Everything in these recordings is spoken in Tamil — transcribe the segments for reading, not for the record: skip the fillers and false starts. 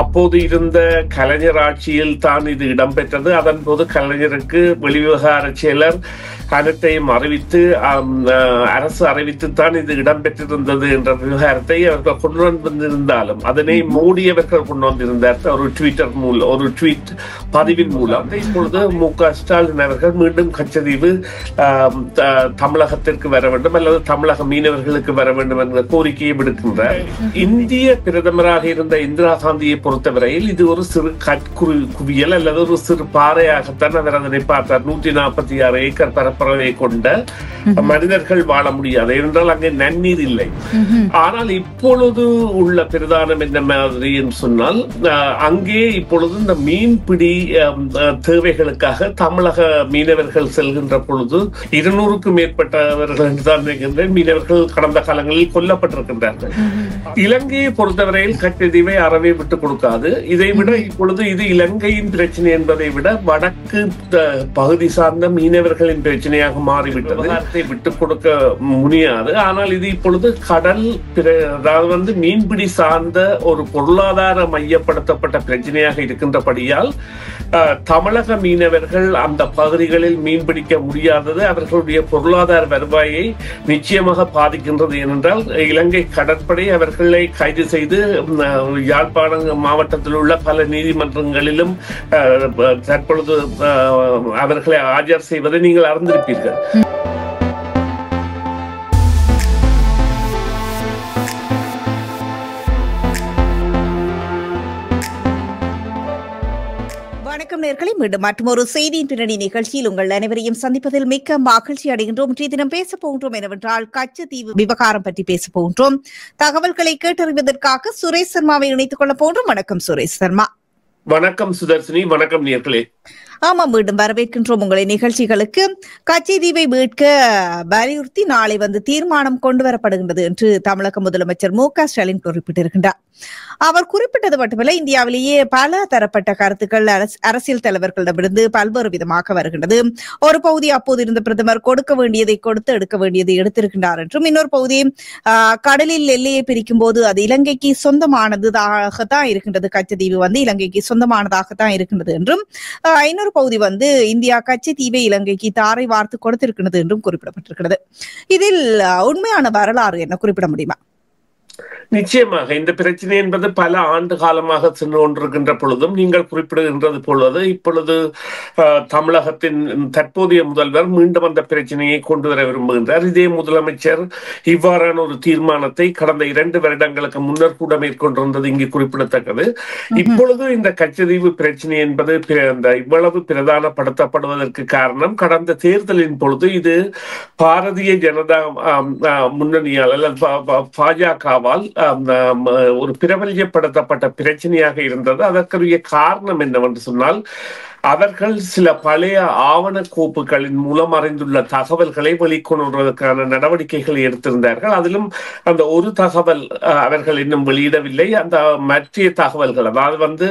அப்போது இருந்த கலைஞர் ஆட்சியில் தான் இது இடம்பெற்றது. அதன் போது கலைஞருக்கு வெளிவிவகார செயலர் அனைத்தையும் அறிவித்து அரசு அறிவித்துத்தான் இது இடம்பெற்றிருந்தது என்ற விவகாரத்தை அவர்கள் கொண்டு வந்திருந்தாலும் அதனை மோடி அவர்கள் கொண்டு வந்திருந்தார் ஒரு ட்வீட் பதிவின் மூலம். இப்பொழுது மு.க.ஸ்டாலின் அவர்கள் மீண்டும் கச்சதீவு தமிழகத்திற்கு வர வேண்டும் அல்லது தமிழக மீனவர்களுக்கு வர வேண்டும் என்ற கோரிக்கையை விடுக்கின்றார். இந்திய பிரதமராக இருந்த இந்திரா காந்தியை பொறுத்தவரையில் இது ஒரு சிறு குவியல் அல்லது ஒரு சிறு பாறையாகத்தான் அவர் அதனை பார்த்தார். 146 ஏக்கர் பரப்பளவை கொண்ட மனிதர்கள் வாழ முடியாது என்றால் அங்கே நன்னீர் இல்லை. ஆனால் இப்பொழுது உள்ள பிரதானம் என்ன மாதிரி என்று சொன்னால் அங்கே இப்பொழுது இந்த மீன்பிடி தேவைகளுக்காக தமிழக மீனவர்கள் செல்கின்ற பொழுது 200க்கும் மேற்பட்டவர்கள் என்றுதான் நினைக்கின்றேன் மீனவர்கள் கடந்த காலங்களில் கொல்லப்பட்டிருக்கின்றார்கள். இலங்கையை பொறுத்தவரையில் கச்சதீவை அறவே விட்டுக் கொடுக்காது. இதை விட இப்பொழுது இது இலங்கையின் பிரச்சனை என்பதை விட வடக்கு பகுதி சார்ந்த மீனவர்களின் பிரச்சனையாக மாறிவிட்டது. விட்டுக் கொடுக்க முடியாது. ஆனால் இது இப்பொழுது கடல் அதாவது மீன்பிடி சார்ந்த ஒரு பொருளாதார மையப்படுத்தப்பட்ட பிரச்சனையாக இருக்கின்றபடியால் தமிழக மீனவர்கள் அந்த பகுதிகளில் மீன்பிடிக்க முடியாதது அவர்களுடைய பொருளாதார வருவாயை நிச்சயமாக பாதிக்கின்றது. ஏனென்றால் இலங்கை கடற்படை அவர்களை கைது செய்து யாழ்ப்பாணம் மாவட்டத்தில் உள்ள பல நீதிமன்றங்களிலும் தற்பொழுது அவர்களை ஆஜர் செய்வதை நீங்கள் அறிந்திருப்பீர்கள். வணக்கம் நேயர்களே, மீண்டும் மற்றொரு செய்தியின் பின்னணி நிகழ்ச்சியில் உங்கள் அனைவரையும் சந்திப்பதில் மிக்க மகிழ்ச்சி அடைகின்றோம். இன்றைய தினம் பேச போகின்றோம் என்னவென்றால் கச்சதீவு விவகாரம் பற்றி பேச போகின்றோம். தகவல்களை கேட்டறிவதற்காக சுரேஷ் சர்மாவை இணைத்துக் கொள்ள போகின்றோம். வணக்கம் சுரேஷ் சர்மா. வணக்கம் சுதர்சினி. வணக்கம் நேயர்களே. ஆமாம், மீண்டும் வரவேற்கின்றோம் உங்களை நிகழ்ச்சிகளுக்கு. கச்சதீவை மீட்க வலியுறுத்தி நாளை தீர்மானம் கொண்டு வரப்படுகின்றது என்று தமிழக முதலமைச்சர் மு.க.ஸ்டாலின் குறிப்பிட்டிருக்கின்றார். அவர் குறிப்பிட்டது மட்டுமல்ல, இந்தியாவிலேயே பல தரப்பட்ட கருத்துக்கள் அரசியல் தலைவர்களிடமிருந்து பல்வேறு விதமாக வருகின்றது. ஒரு பகுதி அப்போது இருந்த பிரதமர் கொடுக்க வேண்டியதை கொடுத்து எடுக்க வேண்டியதை எடுத்திருக்கின்றார் என்றும், இன்னொரு பகுதி கடலில் எல்லையை பிரிக்கும் போது அது இலங்கைக்கு சொந்தமானதாகத்தான் இருக்கின்றது, கச்சதீவு இலங்கைக்கு சொந்தமானதாகத்தான் இருக்கின்றது என்றும், இன்னொரு பகுதி இந்தியா கச்சதீவை இலங்கைக்கு தாரை வார்த்து கொடுத்திருக்கிறது என்றும் குறிப்பிடப்பட்டிருக்கிறது. இதில் உண்மையான வரலாறு என்ன குறிப்பிட முடியுமா? நிச்சயமாக இந்த பிரச்சனை என்பது பல ஆண்டு காலமாக சென்று கொண்டிருக்கின்ற பொழுதும் நீங்கள் குறிப்பிடுகின்றது பொழுது இப்பொழுது தமிழகத்தின் தற்போதைய முதல்வர் மீண்டும் அந்த பிரச்சனையை கொண்டு வர விரும்புகின்றார். இதே முதலமைச்சர் இவ்வாறான ஒரு தீர்மானத்தை கடந்த 2 வருடங்களுக்கு முன்னர் கூட மேற்கொண்டிருந்தது இங்கு குறிப்பிடத்தக்கது. இப்பொழுது இந்த கச்சதீவு பிரச்சனை என்பது இவ்வளவு பிரதானப்படுத்தப்படுவதற்கு காரணம் கடந்த தேர்தலின் பொழுது இது பாரதிய ஜனதா முன்னணியால் அல்லது பாஜகவால் ஒரு பிரபல்யப்படுத்தப்பட்ட பிரச்சனையாக இருந்தது. அதற்குரிய காரணம் என்னவென்று சொன்னால் அவர்கள் சில பழைய ஆவண கோப்புகளின் மூலம் அறிந்துள்ள தகவல்களை வெளிக்கொணர்வதற்கான நடவடிக்கைகளை எடுத்திருந்தார்கள். அதிலும் அந்த ஒரு தகவல் அவர்கள் இன்னும் வெளியிடவில்லை. அந்த மற்ற தகவல்கள் அதாவது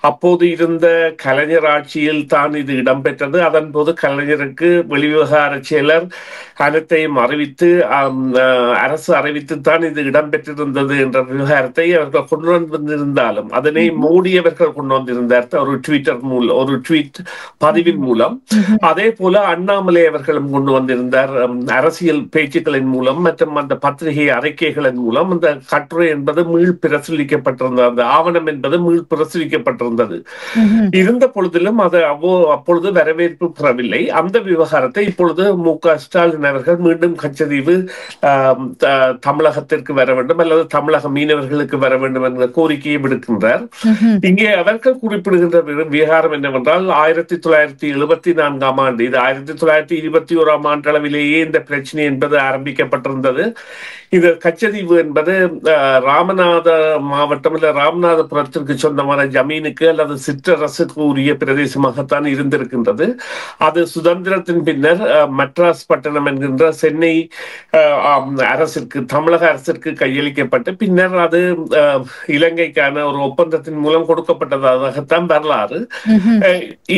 அப்போது இருந்த கலைஞர் ஆட்சியில் தான் இது இடம்பெற்றது. அதன் போது கலைஞருக்கு வெளிவிவகார செயலர் அனைத்தையும் அறிவித்து அரசு அறிவித்துத்தான் இது இடம்பெற்றிருந்தது என்ற விவகாரத்தை அவர்கள் கொண்டு வந்திருந்தாலும் அதனை மோடி அவர்கள் கொண்டு வந்திருந்தார் ஒரு ட்வீட் பதிவின் மூலம். அதே போல அண்ணாமலை அவர்களும் கொண்டு வந்திருந்தார் அரசியல் பேச்சுக்களின் மூலம் மற்றும் அந்த பத்திரிகை அறிக்கைகளின் மூலம். அந்த கட்டுரை என்பது மீள் பிரசுரிக்கப்பட்டிருந்தது, அந்த ஆவணம் என்பது மீள் பிரசுரிக்கப்பட்டிருந்தது. இருந்த பொழுதிலும் அது அப்பொழுது வரவேற்பு பெறவில்லை. அந்த விவகாரத்தை இப்பொழுது மு.க.ஸ்டாலின் அவர்கள் மீண்டும் கச்சதீவு தமிழகத்திற்கு வர வேண்டும் அல்லது தமிழக மீனவர்களுக்கு வர வேண்டும் என்ற கோரிக்கையை விடுக்கின்றார். இங்கே அவர்கள் குறிப்பிடுகின்ற விவகாரம் என்னவென்றால் 1974ஆம் ஆண்டு, இது 1921ஆம் ஆண்டு அளவிலேயே இந்த பிரச்சனை என்பது ஆரம்பிக்கப்பட்டிருந்தது. இது கச்சதீவு என்பது ராமநாத மாவட்டம் இல்ல ராமநாதபுரத்திற்கு சொந்தமான ஜமீனுக்கு அல்லது சிற்றரசுக்கு உரிய பிரதேசமாகத்தான் இருந்திருக்கின்றது. அது சுதந்திரத்தின் பின்னர் மெட்ராஸ் பட்டணம் என்கின்ற சென்னை அரசிற்கு தமிழக அரசிற்கு கையளிக்கப்பட்டு பின்னர் அது இலங்கைக்கான ஒரு ஒப்பந்தத்தின் மூலம் கொடுக்கப்பட்டதாகத்தான் வரலாறு.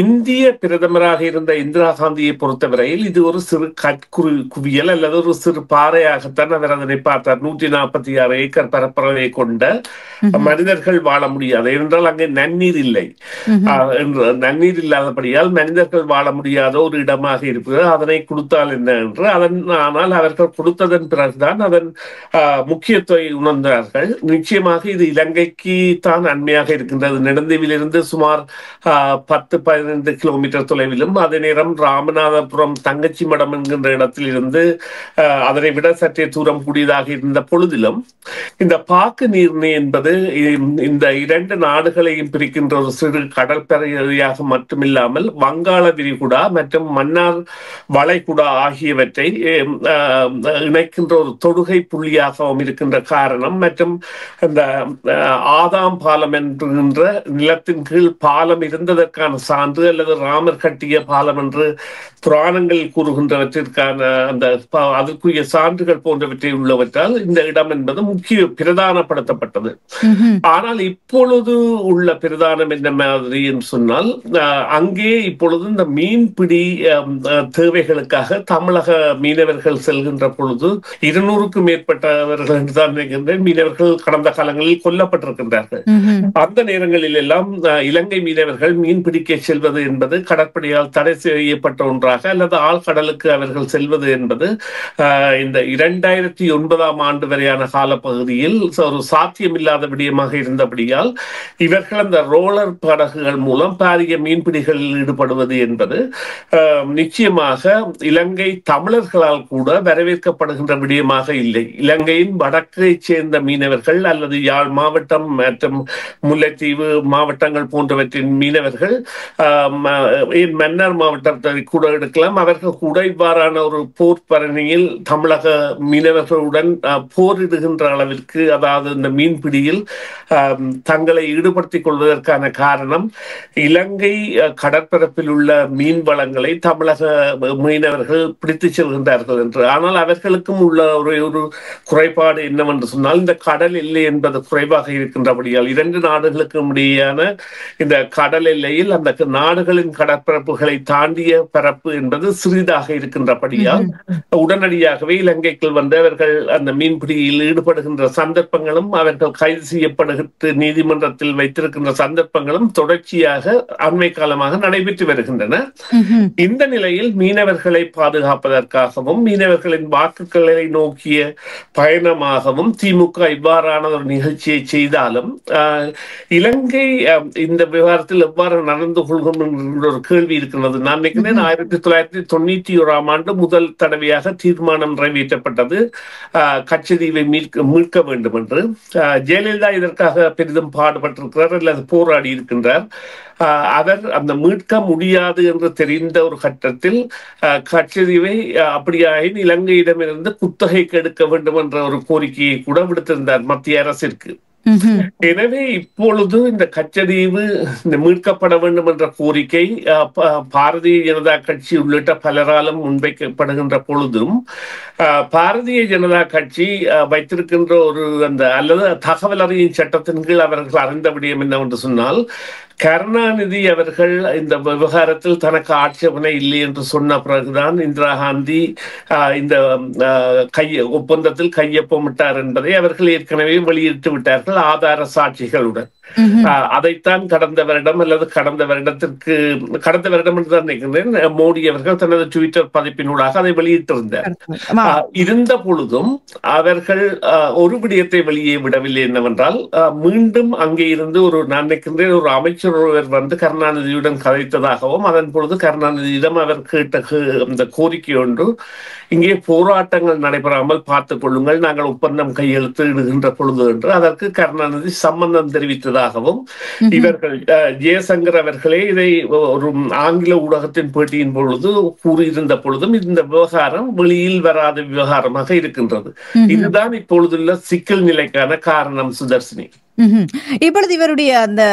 இந்திய பிரதமராக இருந்த இந்திரா காந்தியை பொறுத்தவரையில் இது ஒரு சிறு குவியல் அல்லது ஒரு சிறு பாறையாகத்தான் அவர் அதனை பார்த்தார். 146 ஏக்கர் பரப்பளவை கொண்ட மனிதர்கள் வாழ முடியாது என்றால் அங்கே நன்னீர் இல்லை. நன்னீர் இல்லாதபடியால் மனிதர்கள் வாழ முடியாத ஒரு இடமாக இருக்கிறது. அதனை கொடுத்தால் என்ன என்று ஆனால் அவர்கள் கொடுத்ததன் பிறகுதான் அதன் முக்கியத்துவத்தை உணர்ந்தார்கள். நிச்சயமாக இது இலங்கைக்கு தான் நன்மையாக இருக்கின்றது. நெடுந்தீவிலிருந்து சுமார் 10-15 கிலோமீட்டர் தொலைவிலும், அதே நேரம் ராமநாதபுரம் தங்கச்சி மடம் என்கின்ற இடத்தில் இருந்து அதனை விட சற்றே தூரம் கூடியதாக இருந்த பொழுதிலும் இந்த பாக்கு நீர்ணி என்பது இந்த இரண்டு நாடுகளையும் பிரிக்கின்ற ஒரு சிறு கடற்பகுதியாக மட்டுமில்லாமல் வங்காள விரிகுடா மற்றும் மன்னார் வளைகுடா ஆகியவற்றை இணைக்கின்ற ஒரு தொடுகை புள்ளியாகவும் இருக்கின்ற காரணம் மற்றும் இந்த ஆதாம் பாலம் என்கின்ற நிலத்தின் கீழ் பாலம் இருந்ததற்கான சான்று அல்லது ராமர் கட்டிய பாலம் என்று புராணங்கள் கூறுகின்றவற்றிற்கான அந்த அதற்குரிய சான்றுகள் போன்றவற்றை உள்ளவற்றால் இந்த இடம் என்பது முக்கிய பிரதானப்படுத்தப்பட்டது. ஆனால் இப்பொழுது உள்ள பிரதானம் என்ன மாதிரி என்று சொன்னால், அங்கே இப்பொழுது இந்த மீன்பிடி தேவைகளுக்காக தமிழக மீனவர்கள் செல்கின்ற பொழுது 200க்கும் மேற்பட்டவர்கள் என்றுதான் நினைக்கின்றேன் மீனவர்கள் கடந்த காலங்களில் கொல்லப்பட்டிருக்கின்றார்கள். அந்த நேரங்களில் எல்லாம் இலங்கை மீனவர்கள் மீன் பிடிக்க செல்வது என்பது கடற்படையால் தடை செய்யப்பட்ட ஒன்றாக அல்லது ஆழ்கடலுக்கு அவர்கள் செல்வது என்பது இந்த 2009ஆம் ஆண்டு வரையான காலப்பகுதியில் ஒரு சாத்தியமில்லாத விடயமாக இருந்தபடியால் இவர்கள் அந்த ரோலர் படகுகள் மூலம் பாரிய மீன்பிடிகளில் ஈடுபடுவது என்பது நிச்சயமாக இலங்கை தமிழர்களால் கூட வரவேற்கப்படுகின்ற விடயமாக இல்லை. இலங்கையின் வடக்கை சேர்ந்த மீனவர்கள் அல்லது யாழ் மாவட்டம் மற்றும் முல்லைத்தீவு மாவட்டங்கள் போன்றவற்றின் மீனவர்கள், மன்னார் மாவட்டத்தை கூட எடுக்கலாம், அவர்கள் கூட இவ்வாறான ஒரு போர் பரணியில் தமிழக மீனவர்களுடன் போரிடுகின்ற அளவிற்கு, அதாவது இந்த மீன்பிடியில் தங்களை ஈடுபடுத்திக் கொள்வதற்கான காரணம் இலங்கை கடற்பரப்பில் உள்ள மீன் வளங்களை தமிழக மீனவர்கள் பிடித்து செல்கின்றார்கள் என்று. ஆனால் அவர்களுக்கும் உள்ள ஒரு குறைபாடு என்னவென்று சொன்னால், இந்த கடல் எல்லை என்பது குறைவாக இருக்கின்றபடியால் இரண்டு நாடுகளுக்கும் இடையேயான இந்த கடல் எல்லையில் அந்த நாடுகளின் கடற்பரப்புகளை தாண்டிய பரப்பு என்பது சிறிதாக இருக்கின்றபடியால் உடனடியாகவே இலங்கைக்குள் வந்து அவர்கள் அந்த மீன்பிடியில் ஈடுபடுகின்ற சந்தர்ப்பங்களும் அவர்கள் கைது செய்யப்படுகின்ற நீதிமன்றத்தில் வைத்திருக்கின்ற சந்தர்ப்பங்களும் தொடர்ச்சியாக அண்மை காலமாக நடைபெற்று வருகின்றன. இந்த நிலையில் மீனவர்களை பாதுகாப்பதற்காகவும் மீனவர்களின் வாக்குகளை நோக்கிய பயணமாகவும் திமுக இவ்வாறான ஒரு நிகழ்ச்சியை செய்தாலும் இலங்கை இந்த விவகாரத்தில் எவ்வாறு நடந்து கொள்கும் என்ற ஒரு கேள்வி இருக்கிறது. நான் நினைக்கிறேன் 1991ஆம் ஆண்டு முதல் தடவையாக தீர்மானம் நிறைவேற்றப்பட்டது கச்சதீவை மீட்க வேண்டும் என்று. ஜெயலலிதா இதற்காக பெரிதும் பாடுபட்டிருக்கிறார் அல்லது போராடி இருக்கின்றார். அவர் அந்த மீட்க முடியாது என்று தெரிந்த ஒரு கட்டத்தில் கச்சதீவை அப்படியாயின் இலங்கையிடமிருந்து குத்தகைக்கு எடுக்க வேண்டும் என்ற ஒரு கோரிக்கையை கூட விடுத்திருந்தார் மத்திய அரசிற்கு. எனவே இப்பொழுது இந்த கச்சதீவு மீட்கப்பட வேண்டும் என்ற கோரிக்கை பாரதிய ஜனதா கட்சி உள்ளிட்ட பலராலும் முன்வைக்கப்படுகின்ற பொழுதும் பாரதிய ஜனதா கட்சி வைத்திருக்கின்ற ஒரு அந்த அல்லது தகவல் அறியும் சட்டத்தின் கீழ் அவர்கள் அறிந்த விடயம் என்னவென்று சொன்னால், கருணாநிதி அவர்கள் இந்த விவகாரத்தில் தனக்கு ஆட்சேபனை இல்லை என்று சொன்ன பிறகுதான் இந்திரா காந்தி இந்த ஒப்பந்தத்தில் கையொப்பமிட்டார் என்பதை அவர்கள் ஏற்கனவே வெளியிட்டு விட்டார்கள் ஆதார சாட்சிகளுடன். அதைத்தான் கடந்த வருடம் அல்லது கடந்த வருடம் என்று தான் நினைக்கிறேன் மோடி அவர்கள் தனது ட்விட்டர் பதிப்பினூடாக அதை வெளியிட்டிருந்தார். இருந்த பொழுதும் அவர்கள் ஒரு விடயத்தை வெளியே விடவில்லை என்னவென்றால், மீண்டும் அங்கே இருந்து நான் நினைக்கின்றேன் ஒரு அமைச்சர் ஒருவர் வந்து கருணாநிதியுடன் கதைத்ததாகவும் அதன் பொழுது கருணாநிதியிடம் அவர் கேட்ட அந்த கோரிக்கை ஒன்று, இங்கே போராட்டங்கள் நடைபெறாமல் பார்த்துக் கொள்ளுங்கள், நாங்கள் ஒப்பந்தம் கையெழுத்திடுகின்ற பொழுது என்று அதற்கு கருணாநிதி சம்பந்தம் தெரிவித்ததாகவும் இவர்கள் ஜெயசங்கர் அவர்களே இதை ஒரு ஆங்கில ஊடகத்தின் பேட்டியின் பொழுது கூறியிருந்த பொழுதும் இந்த விவகாரம் வெளியில் வராத விவகாரமாக இருக்கின்றது. இதுதான் இப்பொழுதுள்ள சிக்கல் நிலைக்கான காரணம். சுதர்சினி, இப்பொழுது இவருடைய அந்த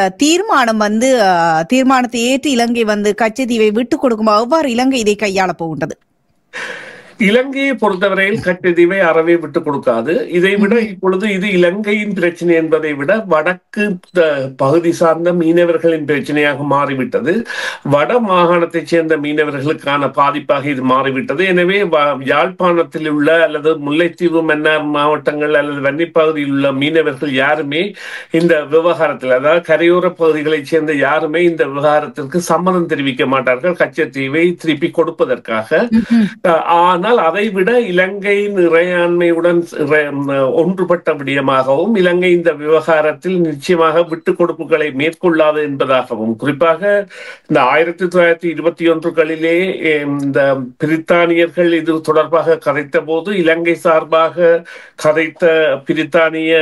தீர்மானத்தை ஏற்று இலங்கை வந்து கச்சதீவை விட்டுக் கொடுக்கும், அவ்வாறு இலங்கை இதை கையாள போகின்றது. இலங்கையை பொறுத்தவரையில் கச்சதீவை அறவே விட்டுக் கொடுக்காது. இதை விட இப்பொழுது இது இலங்கையின் பிரச்சனை என்பதை விட வடக்கு பகுதி சார்ந்த மீனவர்களின் பிரச்சனையாக மாறிவிட்டது. வட மாகாணத்தைச் சேர்ந்த மீனவர்களுக்கான பாதிப்பாக இது மாறிவிட்டது. எனவே யாழ்ப்பாணத்தில் உள்ள அல்லது முல்லைத்தீவு மன்னார் மாவட்டங்கள் அல்லது வன்னி பகுதியில் உள்ள மீனவர்கள் யாருமே இந்த விவகாரத்தில், அதாவது கரையோர பகுதிகளைச் சேர்ந்த யாருமே இந்த விவகாரத்திற்கு சம்மதம் தெரிவிக்க மாட்டார்கள் கச்சத்தீவை திருப்பி கொடுப்பதற்காக. ஆனால் அதைவிட இலங்கையின் இறையாண்மையுடன் ஒன்றுபட்ட விடயமாகவும் இலங்கை இந்த விவகாரத்தில் நிச்சயமாக விட்டுக் கொடுப்புகளை மேற்கொள்ளாது என்பதாகவும், குறிப்பாக இந்த 1921களிலே இந்த பிரித்தானியர்கள் இது தொடர்பாக கதைத்த போது இலங்கை சார்பாக கதைத்த பிரித்தானிய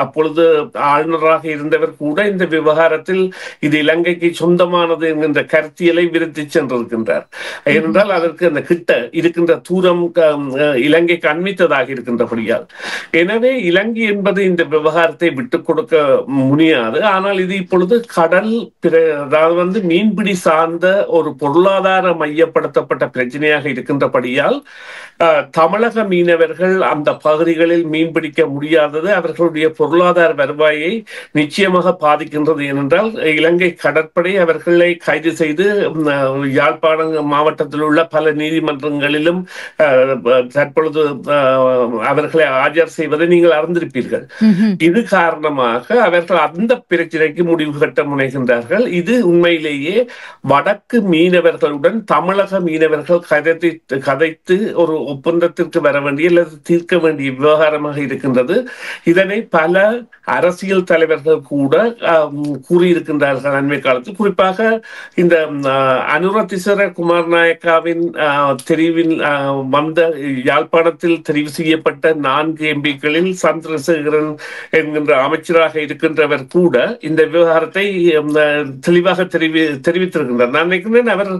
அப்பொழுது ஆளுநராக இருந்தவர் கூட இந்த விவகாரத்தில் இது இலங்கைக்கு சொந்தமானது என்கின்ற கருத்தியலை விருத்தி சென்றிருக்கின்றார். ஏனென்றால் அதற்கு அந்த கிட்ட இருக்கின்ற தூரம் இலங்கைக்கு அண்மித்ததாக இருக்கின்றபடியால். எனவே இலங்கை என்பது இந்த விவகாரத்தை விட்டுக் கொடுக்க முடியாது. ஆனால் இது இப்பொழுது கடல், அதாவது மீன்பிடி சார்ந்த ஒரு பொருளாதார மையப்படுத்தப்பட்ட பிரச்சனையாக இருக்கின்றபடியால் தமிழக மீனவர்கள் அந்த பகுதிகளில் மீன்பிடிக்க முடியாதது அவர்களுடைய பொருளாதார வருவாயை நிச்சயமாக பாதிக்கின்றது. ஏனென்றால் இலங்கை கடற்படை அவர்களை கைது செய்து யாழ்ப்பாணம் மாவட்டத்தில் உள்ள பல நீதிமன்றங்களிலும் தற்பொழுது அவர்களை ஆஜர் செய்வதை நீங்கள் அறிந்திருப்பீர்கள். இது காரணமாக அவர்கள் அந்த பிரச்சனைக்கு முடிவு கட்ட முனைகின்றார்கள். இது உண்மையிலேயே வடக்கு மீனவர்களுடன் தமிழக மீனவர்கள் கதைத்து ஒரு ஒப்பந்தத்திற்கு வர வேண்டிய அல்லது தீர்க்க வேண்டிய விவகாரமாக இருக்கின்றது. இதனை பல அரசியல் தலைவர்கள் கூட கூறியிருக்கின்றார்கள் அண்மை காலத்தில். குறிப்பாக இந்த அனுரதிசர குமாரநாயக்காவின் தெரிவின் வந்த யாழ்ப்பாணத்தில் தெரிவு செய்யப்பட்ட 4 எம்பிக்களில் சந்திரசேகரன் என்கின்ற அமைச்சராக இருக்கின்றவர் கூட இந்த விவகாரத்தை தெளிவாக தெரிவித்திருக்கின்றார். நான் நினைக்கிறேன் அவர்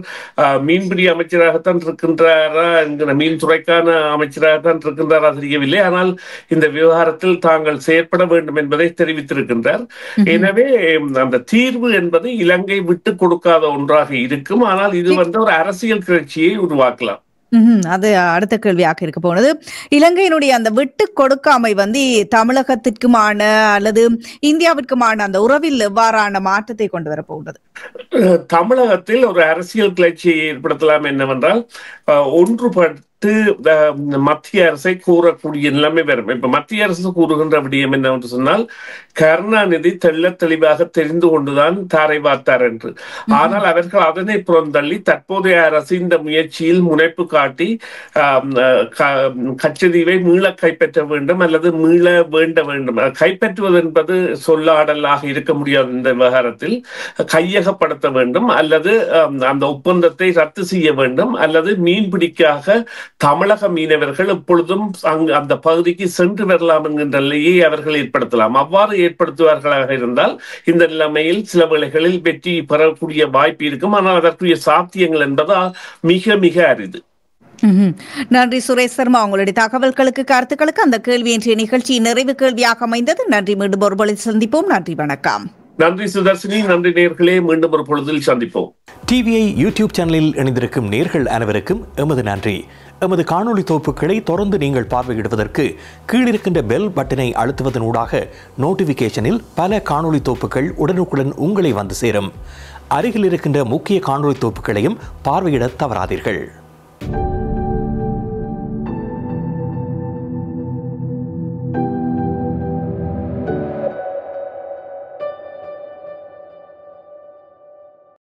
மீன்பிடி அமைச்சராகத்தான் இருக்கின்றாரா என்கிற மீன்துறைக்கான அமைச்சராகத்தான் இருக்கின்றாரா தெரியவில்லை. ஆனால் இந்த விவகாரத்தில் தாங்கள் செயற்பட வேண்டும் என்பதை தெரிவித்திருக்கின்றார். எனவே அந்த தீர்வு என்பது இலங்கை விட்டுக் கொடுக்காத ஒன்றாக இருக்கும். ஆனால் இது ஒரு அரசியல் கிளர்ச்சியை உருவாக்கலாம். அது அடுத்த கேள்வியாக இருக்க போனது. இலங்கையினுடைய அந்த விட்டு கொடுக்காமை தமிழகத்திற்குமான அல்லது இந்தியாவிற்குமான அந்த உறவில் எவ்வாறான மாற்றத்தை கொண்டு வரப்போகிறது? தமிழகத்தில் ஒரு அரசியல் கிளர்ச்சியை ஏற்படுத்தலாம் என்னவென்றால், ஒன்றுபட்டு மத்திய அரசை கூறக்கூடிய நிலைமை வரும். இப்ப மத்திய அரசு கூறுகின்ற விடயம் என்னவென்று சொன்னால், கருணாநிதி தெள்ள தெளிவாக தெரிந்து கொண்டுதான் தாரை வார்த்தார் என்று. ஆனால் அவர்கள் அதனை புறந்தள்ளி தற்போதைய அரசு இந்த முயற்சியில் முனைப்பு காட்டி கச்சதீவை மீள கைப்பற்ற வேண்டும் அல்லது மீள வேண்ட வேண்டும். கைப்பற்றுவது என்பது சொல்லாடலாக இருக்க முடியாது. இந்த விவகாரத்தில் கையகப்படுத்த வேண்டும் அல்லது அந்த ஒப்பந்தத்தை ரத்து செய்ய வேண்டும் அல்லது மீன்பிடிக்காக தமிழக மீனவர்கள் எப்பொழுதும் அந்த பகுதிக்கு சென்று வரலாம் என்கின்ற நிலையை அவர்கள் ஏற்படுத்தலாம். அவ்வாறு ஏற்படுத்துவார்களாக இருந்தால் இந்த நிலைமையில் சில வேளைகளில் வெற்றி பெறக்கூடிய வாய்ப்பு இருக்கும். ஆனால் அதற்குரிய சாத்தியங்கள் என்பது மிக மிக அரிது. நன்றி சுரேஷ் சர்மா, உங்களுடைய தகவல்களுக்கு கருத்துக்களுக்கு. அந்த கேள்வி இன்றைய நிகழ்ச்சி நிறைவு கேள்வியாக அமைந்தது. நன்றி. மீண்டும் ஒரு பொழுது சந்திப்போம். நன்றி, வணக்கம். நன்றி சுதர்ஷினி. நன்றி நேயர்களே, மீண்டும் ஒரு பொழுதில் சந்திப்போம். டிவிஐ யூடியூப் சேனலில் இணைந்திருக்கும் நேயர்கள் அனைவருக்கும் எமது நன்றி. எமது காணொளி தொகுப்புகளை தொடர்ந்து நீங்கள் பார்வையிடுவதற்கு கீழிருக்கின்ற பெல் பட்டனை அழுத்துவதனூடாக நோட்டிபிகேஷனில் பல காணொளி தொகுப்புகள் உடனுக்குடன் உங்களை வந்து சேரும். அருகில் இருக்கின்ற முக்கிய காணொளி தொகுப்புகளையும் பார்வையிட தவறாதீர்கள்.